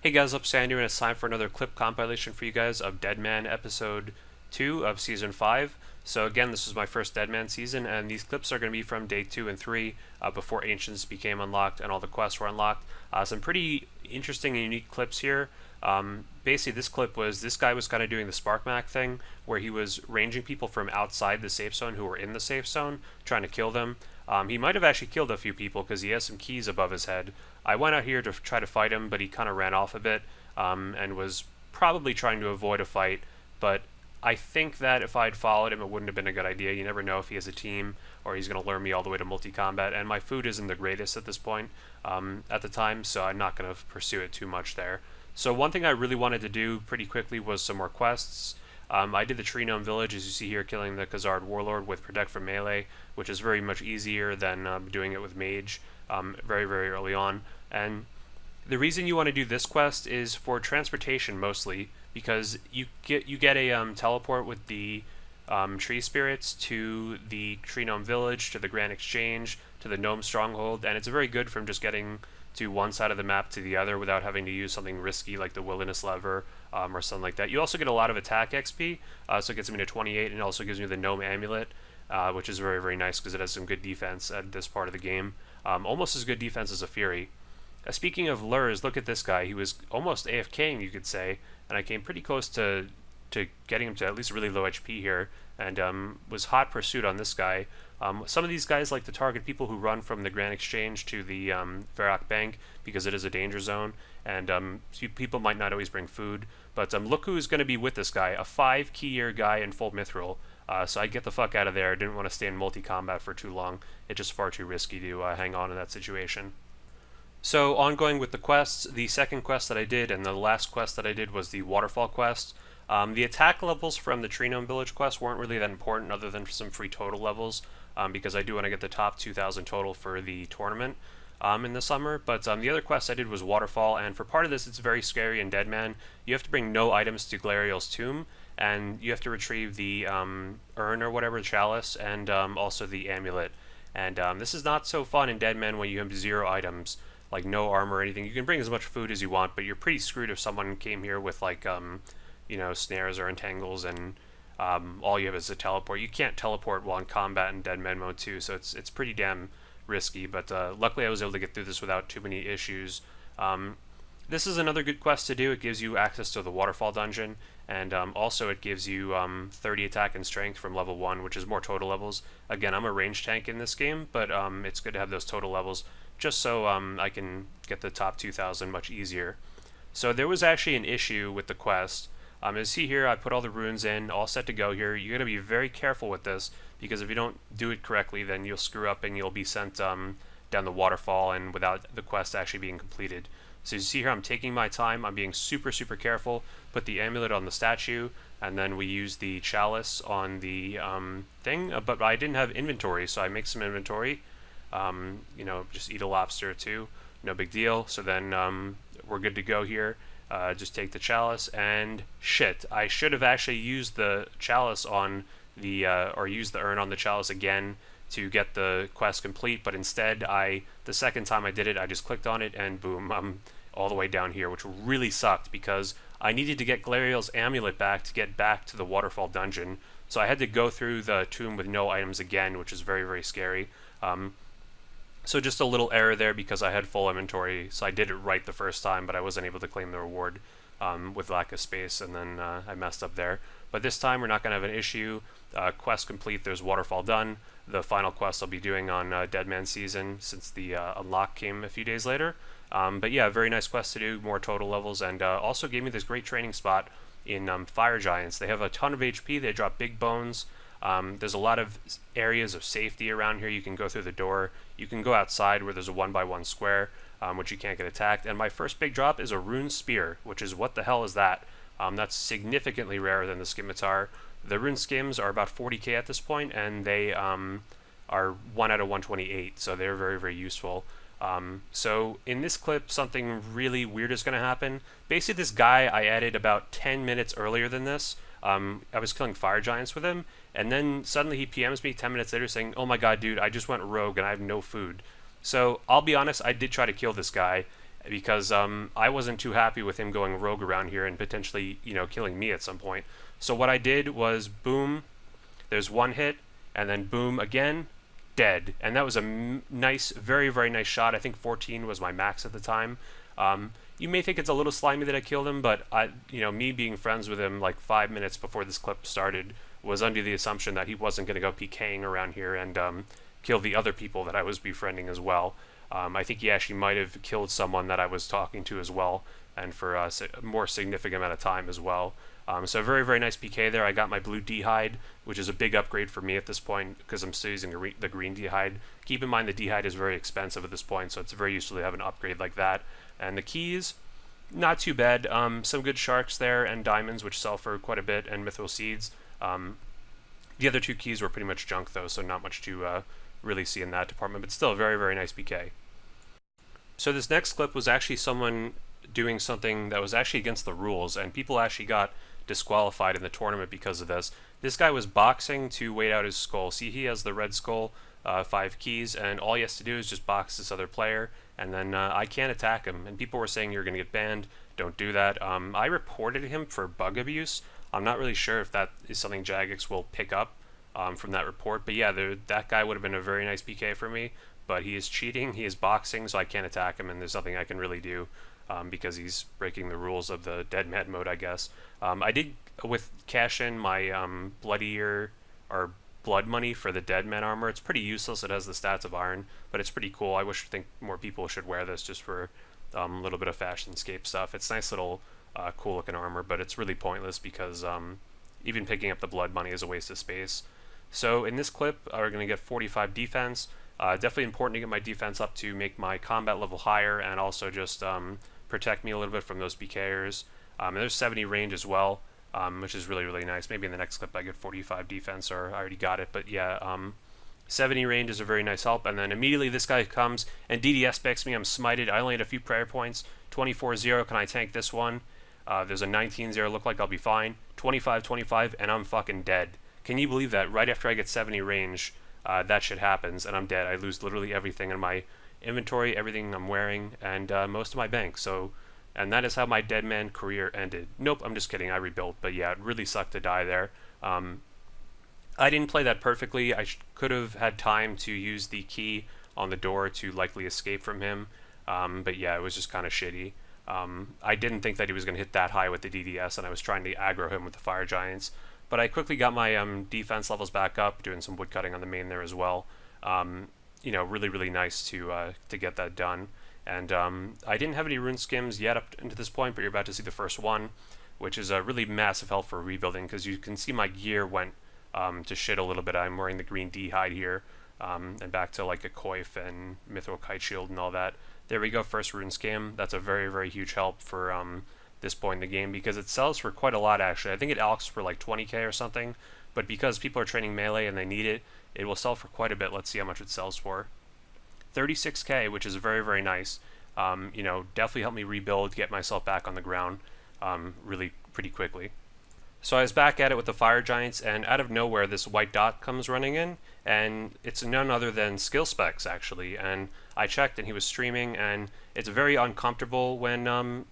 Hey guys, up Sandy, and it's time for another clip compilation for you guys of Deadman episode 2 of season 5. So again, this is my first Deadman season, and these clips are going to be from day 2 and 3, before Ancients became unlocked and all the quests were unlocked. Some pretty interesting and unique clips here. Basically, this guy was kind of doing the Sparkmac thing, where he was ranging people from outside the safe zone who were in the safe zone, trying to kill them. He might have actually killed a few people because he has some keys above his head. I went out here to try to fight him, but he kind of ran off a bit, and was probably trying to avoid a fight. But I think that if I'd followed him, it wouldn't have been a good idea. You never know if he has a team or he's going to lure me all the way to multi-combat. And my food isn't the greatest at this point, at the time, so I'm not going to pursue it too much there. So one thing I really wanted to do pretty quickly was some more quests. I did the Tree Gnome Village, as you see here, killing the Khazard Warlord with Protect from Melee, which is very much easier than doing it with Mage very, very early on. And the reason you want to do this quest is for transportation mostly, because you get a teleport with the tree spirits to the Tree Gnome Village, to the Grand Exchange, to the Gnome Stronghold, and it's very good from just getting to one side of the map to the other without having to use something risky like the Wilderness Lever or something like that. You also get a lot of attack XP, so it gets me to 28, and it also gives me the Gnome Amulet, which is very, very nice because it has some good defense at this part of the game. Almost as good defense as a Fury. Speaking of lures, look at this guy. He was almost AFKing, you could say, and I came pretty close to getting him to at least really low HP here, and was hot pursuit on this guy. Some of these guys like to target people who run from the Grand Exchange to the Varrock Bank because it is a danger zone, and people might not always bring food. But look who's going to be with this guy, a 5 key year guy in full mithril. So I'd get the fuck out of there. I didn't want to stay in multi-combat for too long. It's just far too risky to hang on in that situation. So ongoing with the quests, the second quest that I did and the last quest that I did was the Waterfall quest. The attack levels from the Tree Gnome Village quest weren't really that important other than for some free total levels, because I do want to get the top 2,000 total for the tournament in the summer. But the other quest I did was Waterfall, and for part of this it's very scary in Deadman. You have to bring no items to Glariel's tomb, and you have to retrieve the urn or whatever, the chalice, and also the amulet. And this is not so fun in Deadman when you have 0 items, like no armor or anything. You can bring as much food as you want, but you're pretty screwed if someone came here with like snares or entangles, and all you have is a teleport. You can't teleport while in combat in Deadman mode too, so it's pretty damn risky. But luckily I was able to get through this without too many issues. This is another good quest to do. It gives you access to the Waterfall dungeon, and also it gives you 30 attack and strength from level 1, which is more total levels. Again, I'm a range tank in this game, but it's good to have those total levels just so I can get the top 2,000 much easier. So there was actually an issue with the quest. As you see here, I put all the runes in, all set to go here. You're going to be very careful with this, because if you don't do it correctly, then you'll screw up and you'll be sent down the waterfall and without the quest actually being completed. So you see here, I'm taking my time, I'm being super, super careful, put the amulet on the statue, and then we use the chalice on the thing, but I didn't have inventory, so I make some inventory. Just eat a lobster or two, no big deal. So then we're good to go here. Just take the chalice, and shit, I should have actually used the chalice on the or used the urn on the chalice again to get the quest complete, but instead the second time I did it, I just clicked on it and boom, I'm all the way down here, which really sucked because I needed to get Glariel's amulet back to get back to the Waterfall dungeon. So I had to go through the tomb with no items again, which is very, very scary. So just a little error there because I had full inventory, so I did it right the first time, but I wasn't able to claim the reward with lack of space, and then I messed up there. But this time we're not going to have an issue. Quest complete, there's Waterfall done. The final quest I'll be doing on Deadman season, since the unlock came a few days later. But yeah, very nice quest to do, more total levels, and also gave me this great training spot in Fire Giants. They have a ton of HP, they drop big bones. There's a lot of areas of safety around here. You can go through the door. You can go outside where there's a 1x1 square, which you can't get attacked. And my first big drop is a Rune Spear, which is, what the hell is that? That's significantly rarer than the Scimitar. The Rune Skims are about 40k at this point, and they are 1 out of 128, so they're very, very useful. So in this clip, something really weird is going to happen. Basically, this guy I added about 10 minutes earlier than this. I was killing Fire Giants with him, and then suddenly he PMs me 10 minutes later saying, "Oh my god, dude, I just went rogue and I have no food." So I'll be honest, I did try to kill this guy. because I wasn't too happy with him going rogue around here and potentially, killing me at some point. So what I did was boom, there's one hit, and then boom again, dead. And that was a nice, very, very nice shot. I think 14 was my max at the time. You may think it's a little slimy that I killed him, but me being friends with him like 5 minutes before this clip started was under the assumption that he wasn't going to go PKing around here and kill the other people that I was befriending as well. I think he actually might have killed someone that I was talking to as well, and for a more significant amount of time as well. So very, very nice PK there. I got my blue D'hide, which is a big upgrade for me at this point because I'm still using the green D'hide. Keep in mind the D'hide is very expensive at this point, so it's very useful to have an upgrade like that. And the keys, not too bad. Some good sharks there and diamonds, which sell for quite a bit, and mithril seeds. The other two keys were pretty much junk though, so not much to really see in that department, but still a very, very nice PK. So this next clip was actually someone doing something that was actually against the rules, and people actually got disqualified in the tournament because of this. This guy was boxing to wait out his skull. See, he has the red skull, 5 keys, and all he has to do is just box this other player, and then I can't attack him. And people were saying you're going to get banned. Don't do that. I reported him for bug abuse. I'm not really sure if that is something Jagex will pick up from that report, but yeah, that guy would have been a very nice PK for me, but he is cheating, he is boxing, so I can't attack him, and there's nothing I can really do because he's breaking the rules of the Deadman mode, I guess. I did cash in my bloodier or blood money for the Deadman armor. It's pretty useless. It has the stats of iron, but it's pretty cool. I think more people should wear this just for a little bit of fashionscape stuff. It's nice little cool looking armor, but it's really pointless because even picking up the blood money is a waste of space. So in this clip, we're going to get 45 defense. Definitely important to get my defense up to make my combat level higher and also just protect me a little bit from those PKers. And there's 70 range as well, which is really, really nice. Maybe in the next clip I get 45 defense, or I already got it, but yeah, 70 range is a very nice help. And then immediately this guy comes and DDS picks me. I'm smited. I only had a few prayer points. 24-0, can I tank this one? There's a 19-0, look like I'll be fine. 25-25, and I'm fucking dead. Can you believe that? Right after I get 70 range, that shit happens, and I'm dead. I lose literally everything in my inventory, everything I'm wearing, and most of my bank. And that is how my Deadman career ended. Nope, I'm just kidding. I rebuilt, but yeah, it really sucked to die there. I didn't play that perfectly. I could have had time to use the key on the door to likely escape from him, but yeah, it was just kind of shitty. I didn't think that he was going to hit that high with the DDS, and I was trying to aggro him with the Fire Giants. But I quickly got my defense levels back up, doing some woodcutting on the main there as well. Really, really nice to get that done. And I didn't have any rune skims yet up into this point, but you're about to see the first one, which is a really massive help for rebuilding, because you can see my gear went to shit a little bit. I'm wearing the green D'hide here, and back to like a coif and mithril kite shield and all that. There we go, first rune skim. That's a very, very huge help for this point in the game, because it sells for quite a lot actually. I think it alks for like 20k or something, but because people are training melee and they need it, it will sell for quite a bit. Let's see how much it sells for. 36k, which is very, very nice. Definitely helped me rebuild, get myself back on the ground really pretty quickly. So I was back at it with the Fire Giants, and out of nowhere this white dot comes running in, and it's none other than skill specs actually. And I checked and he was streaming, and it's very uncomfortable when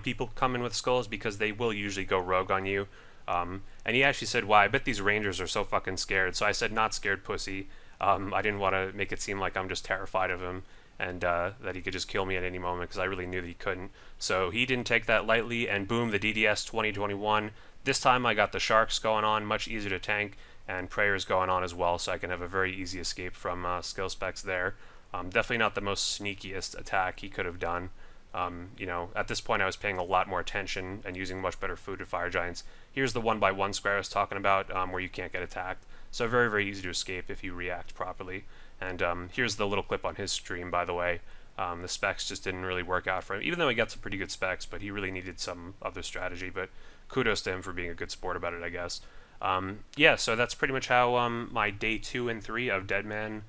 people come in with skulls, because they will usually go rogue on you. And he actually said, "Why, I bet these rangers are so fucking scared." So I said, "Not scared, pussy." I didn't want to make it seem like I'm just terrified of him and that he could just kill me at any moment, because I really knew that he couldn't. So he didn't take that lightly, and boom, the DDS 2021. This time I got the sharks going on, much easier to tank, and prayers going on as well, so I can have a very easy escape from skill specs there. Definitely not the most sneakiest attack he could have done. At this point I was paying a lot more attention and using much better food to Fire Giants. Here's the 1x1 square I was talking about, where you can't get attacked. So very, very easy to escape if you react properly. And here's the little clip on his stream, by the way. The specs just didn't really work out for him, even though he got some pretty good specs, but he really needed some other strategy. But kudos to him for being a good sport about it, I guess. So that's pretty much how my day 2 and 3 of Deadman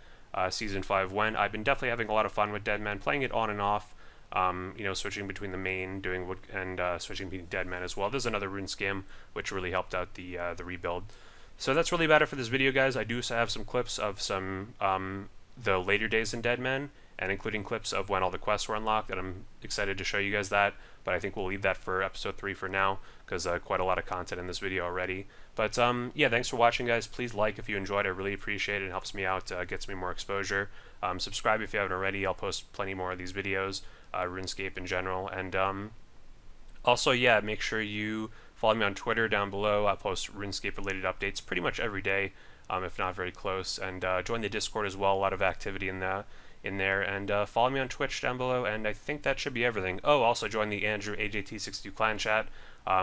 Season 5 went. I've been definitely having a lot of fun with Deadman, playing it on and off. Switching between the main, doing wood, and switching between Deadman as well. There's another rune skim, which really helped out the rebuild. So that's really about it for this video, guys. I do have some clips of some the later days in Deadman, and including clips of when all the quests were unlocked, and I'm excited to show you guys that, but I think we'll leave that for episode 3 for now, because quite a lot of content in this video already. But yeah, thanks for watching, guys. Please like if you enjoyed. I really appreciate it. It helps me out, gets me more exposure. Subscribe if you haven't already. I'll post plenty more of these videos, RuneScape in general, and also, yeah, make sure you follow me on Twitter down below. I post RuneScape related updates pretty much every day, if not very close. And join the Discord as well. A lot of activity in there. And follow me on Twitch down below. And I think that should be everything. Oh, also join the Andrew AJT62 clan chat.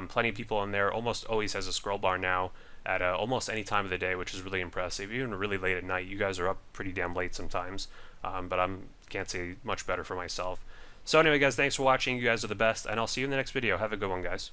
Plenty of people in there. Almost always has a scroll bar now at almost any time of the day, which is really impressive. Even really late at night. You guys are up pretty damn late sometimes. But I can't say much better for myself. So anyway, guys, thanks for watching. You guys are the best, and I'll see you in the next video. Have a good one, guys.